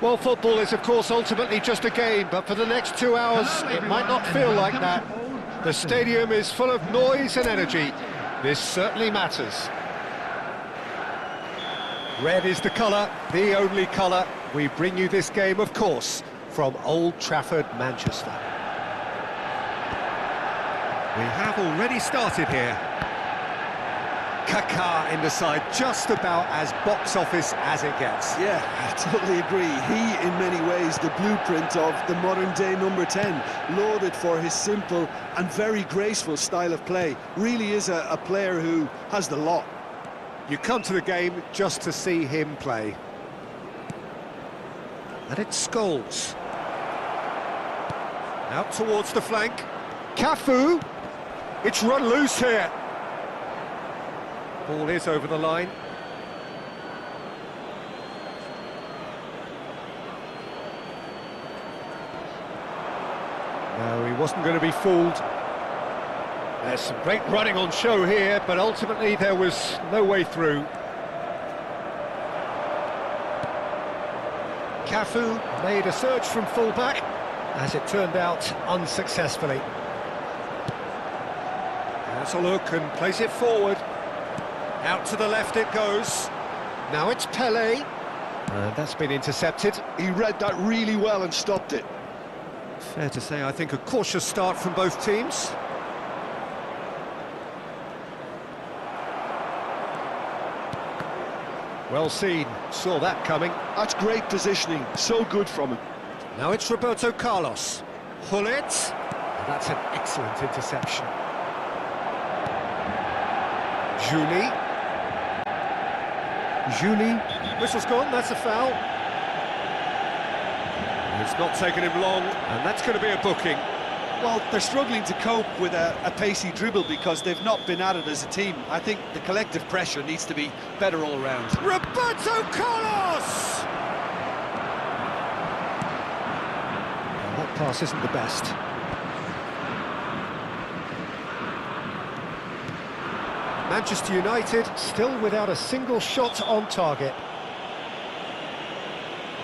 Well, football is, of course, ultimately just a game, but for the next 2 hours, it might not feel like that. The stadium is full of noise and energy. This certainly matters. Red is the colour, the only colour. We bring you this game, of course, from Old Trafford, Manchester. We have already started here. Kaká in the side, just about as box office as it gets. Yeah, I totally agree. He, in many ways, the blueprint of the modern-day number 10, lauded for his simple and very graceful style of play. Really is a player who has the lot. You come to the game just to see him play. And it's Scholes. Out towards the flank. Cafu! It's run loose here. Ball is over the line. No, he wasn't going to be fooled. There's some great running on show here, but ultimately there was no way through. Cafu made a search from full-back, as it turned out, unsuccessfully. Has a look and plays it forward. Out to the left it goes. Now it's Pelé. And that's been intercepted. He read that really well and stopped it. Fair to say, I think, a cautious start from both teams. Well seen, saw that coming. That's great positioning, so good from him. Now it's Roberto Carlos. Hullet. And that's an excellent interception. Julie, whistle's gone, that's a foul. It's not taken him long, and that's going to be a booking. Well, they're struggling to cope with a pacey dribble because they've not been at it as a team. I think the collective pressure needs to be better all round. Roberto Carlos! Well, that pass isn't the best. Manchester United still without a single shot on target.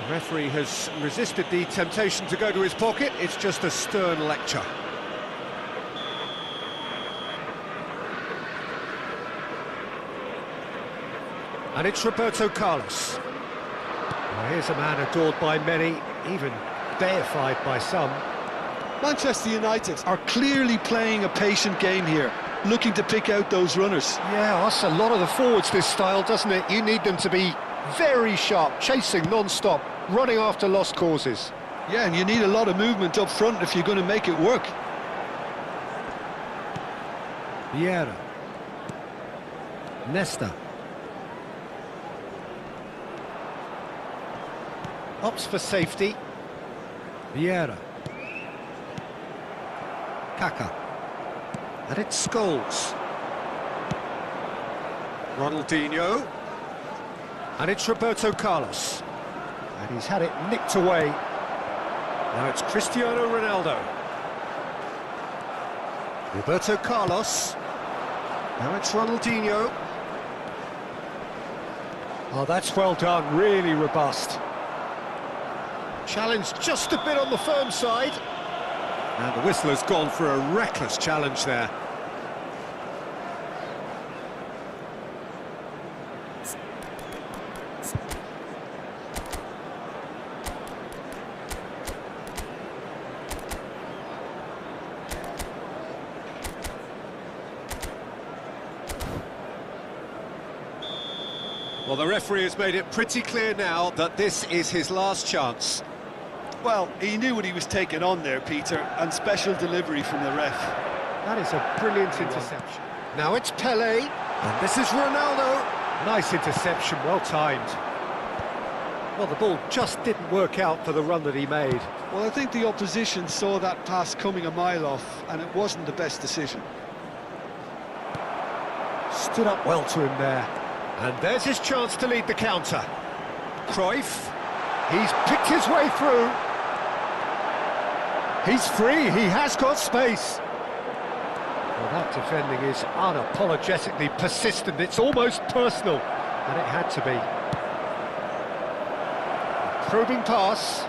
The referee has resisted the temptation to go to his pocket. It's just a stern lecture. And it's Roberto Carlos. Well, here's a man adored by many, even deified by some. Manchester United are clearly playing a patient game here, looking to pick out those runners. Yeah, that's a lot of the forwards, this style, doesn't it? You need them to be very sharp, chasing non-stop, running after lost causes. Yeah, and you need a lot of movement up front if you're going to make it work. Vieira. Nesta. Opts for safety. Vieira. Kaká. And it's Scholes. Ronaldinho. And it's Roberto Carlos. And he's had it nicked away. Now it's Cristiano Ronaldo. Roberto Carlos. Now it's Ronaldinho. Oh, that's well done, really robust. Challenge just a bit on the firm side. And the whistler's gone for a reckless challenge there. Well, the referee has made it pretty clear now that this is his last chance. Well, he knew what he was taking on there, Peter, and special delivery from the ref. That is a brilliant interception. Now it's Pelé, and this is Ronaldo. Nice interception, well timed. Well, the ball just didn't work out for the run that he made. Well, I think the opposition saw that pass coming a mile off, and it wasn't the best decision. Stood up well to him there. And there's his chance to lead the counter. Cruyff, he's picked his way through. He's free, he has got space. Well, that defending is unapologetically persistent, it's almost personal, and it had to be. Probing pass.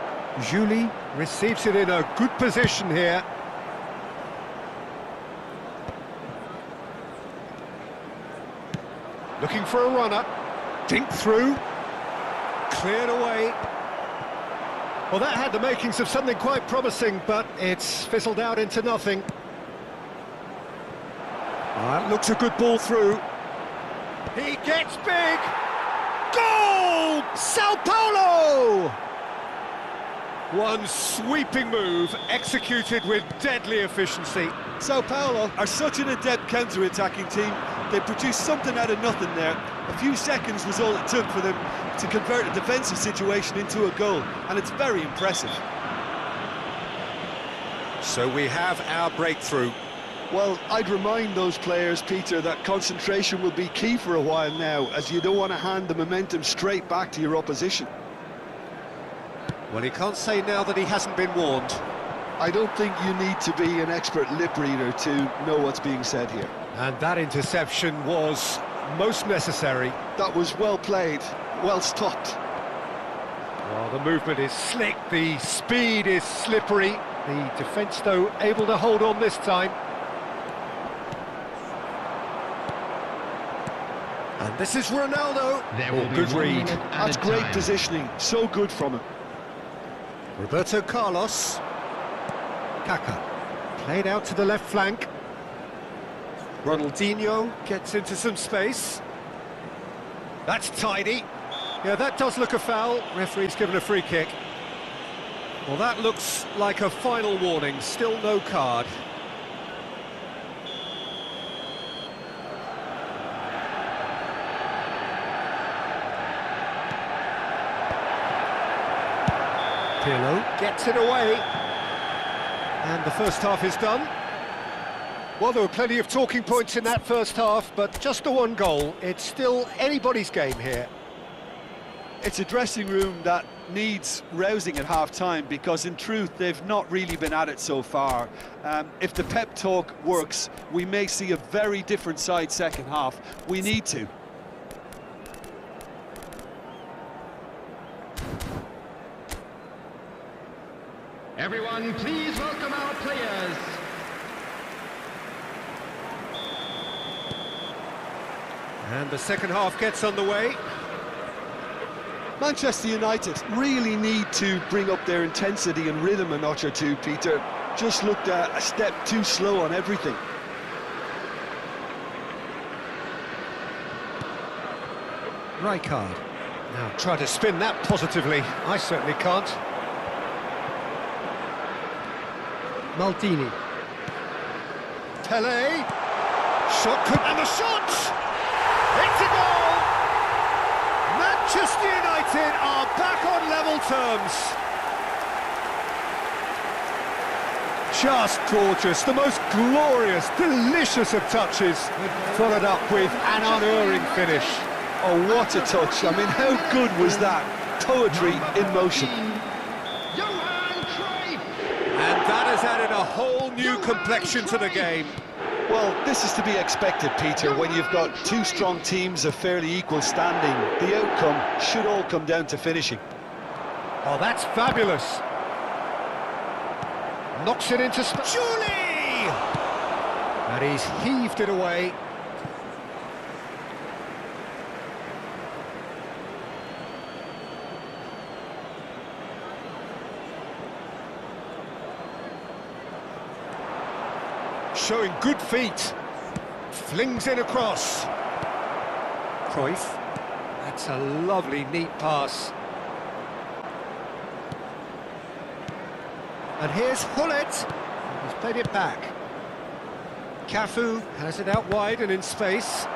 Julie receives it in a good position here. Looking for a runner. Dink through. Cleared away. Well, that had the makings of something quite promising, but it's fizzled out into nothing. That looks a good ball through. He gets big! Goal! Sao Paulo! One sweeping move, executed with deadly efficiency. Sao Paulo are such an adept counter-attacking team. They produced something out of nothing there. A few seconds was all it took for them to convert a defensive situation into a goal, and it's very impressive. So we have our breakthrough. Well, I'd remind those players, Peter, that concentration will be key for a while now, as you don't want to hand the momentum straight back to your opposition. Well, he can't say now that he hasn't been warned. I don't think you need to be an expert lip reader to know what's being said here. And that interception was most necessary. That was well played, well stopped. Well, the movement is slick, the speed is slippery. The defence, though, able to hold on this time. And this is Ronaldo. There will be good 1 read. minute at That's a great time. positioning, so good from him. Roberto Carlos. Kaká. Played out to the left flank. Ronaldinho gets into some space. That's tidy. Yeah, that does look a foul. Referee's given a free kick. Well, that looks like a final warning. Still no card. Pirlo gets it away. And the first half is done. Well, there were plenty of talking points in that first half, but just the one goal. It's still anybody's game here. It's a dressing room that needs rousing at half-time, because in truth they've not really been at it so far. If the pep talk works, we may see a very different side second half. We need to. Everyone, please welcome our players. And the second half gets underway. Manchester United really need to bring up their intensity and rhythm a notch or two, Peter. Just looked a step too slow on everything. Rijkaard. Now try to spin that positively. I certainly can't. Maldini. Pele. Shot could... And the shot! It's a goal! Manchester United are back on level terms. Just gorgeous. The most glorious, delicious of touches. Followed up with an unerring finish. Oh, what a touch. I mean, how good was that? Poetry in motion. And that has added a whole new complexion to the game. Well, this is to be expected, Peter, when you've got two strong teams of fairly equal standing. The outcome should all come down to finishing. Oh, that's fabulous. Knocks it into Julie! And he's heaved it away. Showing good feet. Flings it across. Cruyff. That's a lovely, neat pass. And here's Hullet. He's played it back. Cafu has it out wide and in space.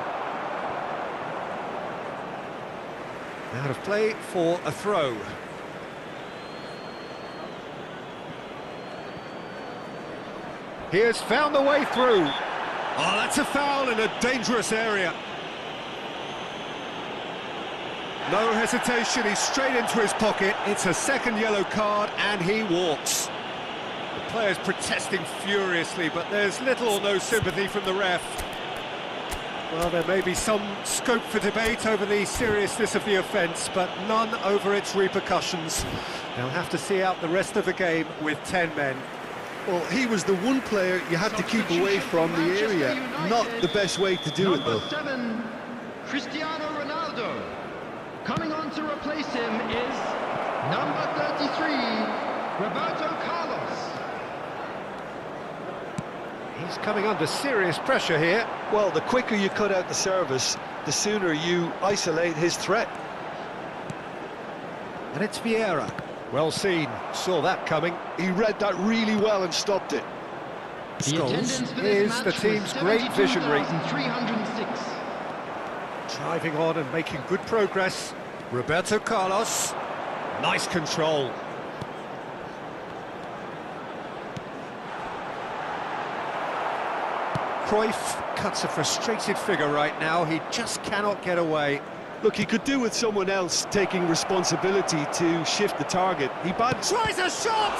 Out of play for a throw. He has found the way through. Oh, that's a foul in a dangerous area. No hesitation, he's straight into his pocket. It's a second yellow card and he walks. The player's protesting furiously, but there's little or no sympathy from the ref. Well, there may be some scope for debate over the seriousness of the offence, but none over its repercussions. They'll have to see out the rest of the game with 10 men. Well, he was the one player you had to keep away from the area. Not the best way to do it, though. Number 7, Cristiano Ronaldo. Coming on to replace him is number 33, Roberto Carlos. He's coming under serious pressure here. Well, the quicker you cut out the service, the sooner you isolate his threat. And it's Vieira. Well seen, saw that coming. He read that really well and stopped it. Scholes is the team's great visionary. 306. Driving on and making good progress. Roberto Carlos. Nice control. Cruyff cuts a frustrated figure right now. He just cannot get away. Look, he could do with someone else taking responsibility to shift the target. He tries a shot!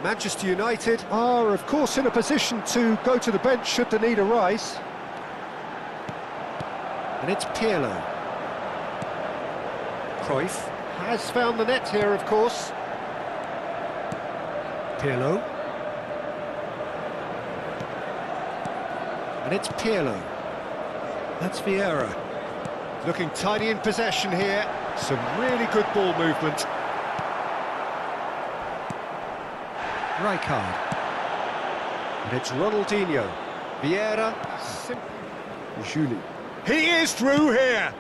Manchester United are, of course, in a position to go to the bench should the need arise. And it's Pirlo. Cruyff has found the net here, of course. Pirlo. And it's Pirlo. That's Vieira. Looking tidy in possession here. Some really good ball movement. Rijkaard. And it's Ronaldinho. Vieira. Julie. He is through here.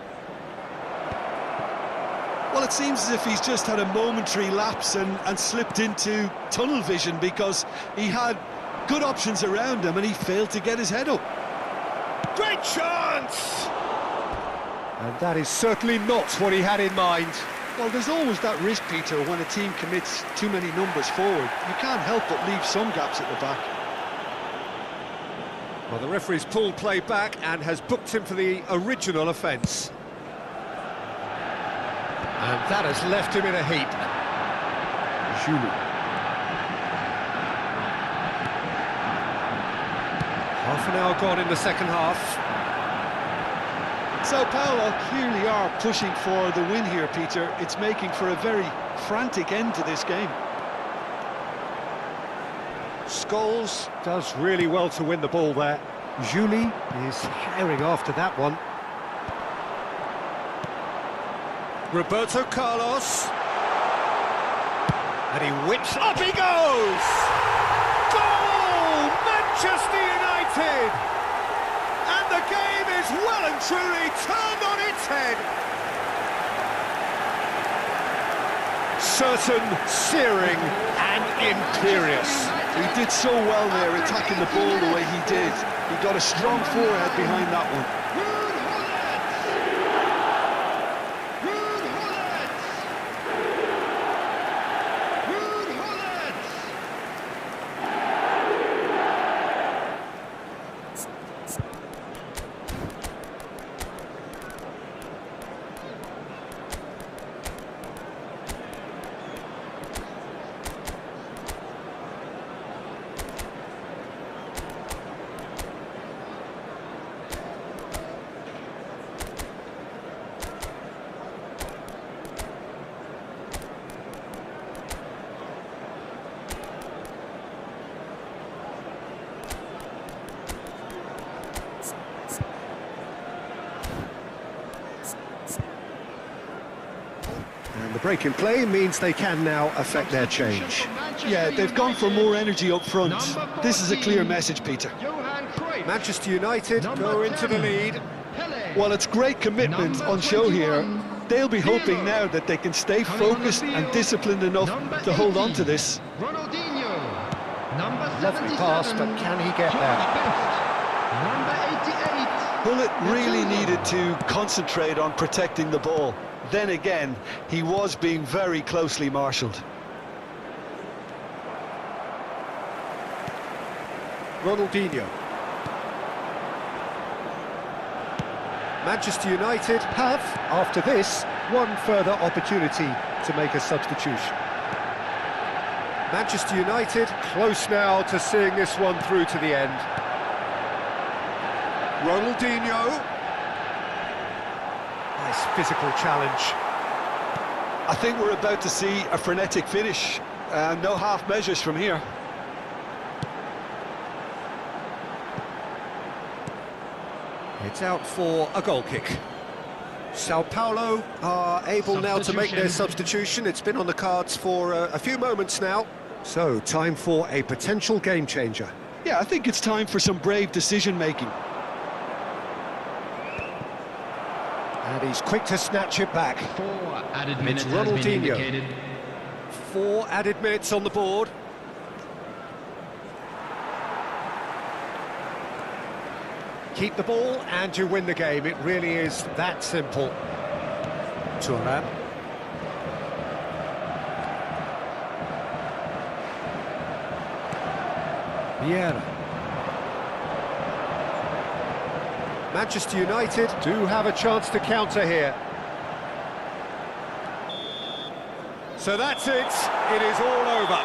Well, it seems as if he's just had a momentary lapse and slipped into tunnel vision because he had good options around him and he failed to get his head up. Great chance! And that is certainly not what he had in mind. Well, there's always that risk, Peter, when a team commits too many numbers forward. You can't help but leave some gaps at the back. Well, the referee's pulled play back and has booked him for the original offence. And that has left him in a heap. Julie. Half an hour gone in the second half. Sao Paulo clearly are pushing for the win here, Peter. It's making for a very frantic end to this game. Scholes does really well to win the ball there. Julie is herring after that one. Roberto Carlos. And he whips up, he goes! Goal! Manchester United! And the game is well and truly turned on its head. Certain, searing and imperious. He did so well there, attacking the ball the way he did. He got a strong forehead behind that one. And the break in play means they can now affect their change. Yeah, they've gone for more energy up front. This is a clear message, Peter. Manchester United go into the lead. Well, it's great commitment on show here. They'll be hoping now that they can stay focused and disciplined enough to hold on to this. Lovely pass, but can he get there? Bullet really needed to concentrate on protecting the ball. Then again, he was being very closely marshalled. Ronaldinho. Manchester United have, after this, one further opportunity to make a substitution. Manchester United close now to seeing this one through to the end. Ronaldinho. Nice physical challenge. I think we're about to see a frenetic finish. No half measures from here. It's out for a goal kick. Sao Paulo are able now to make their substitution. It's been on the cards for a few moments now. So, time for a potential game changer. Yeah, I think it's time for some brave decision-making. And he's quick to snatch it back. 4 added minutes It's has been Ronaldinho. indicated. 4 added minutes on the board. Keep the ball and you win the game. It really is that simple. Thuram. Vieira. Manchester United do have a chance to counter here. So that's it. It is all over.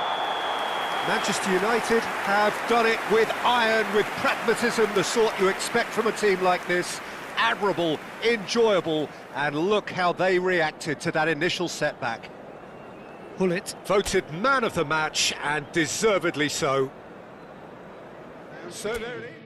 Manchester United have done it with iron, with pragmatism, the sort you expect from a team like this. Admirable, enjoyable, and look how they reacted to that initial setback. Gullit voted man of the match, and deservedly so. So there it is.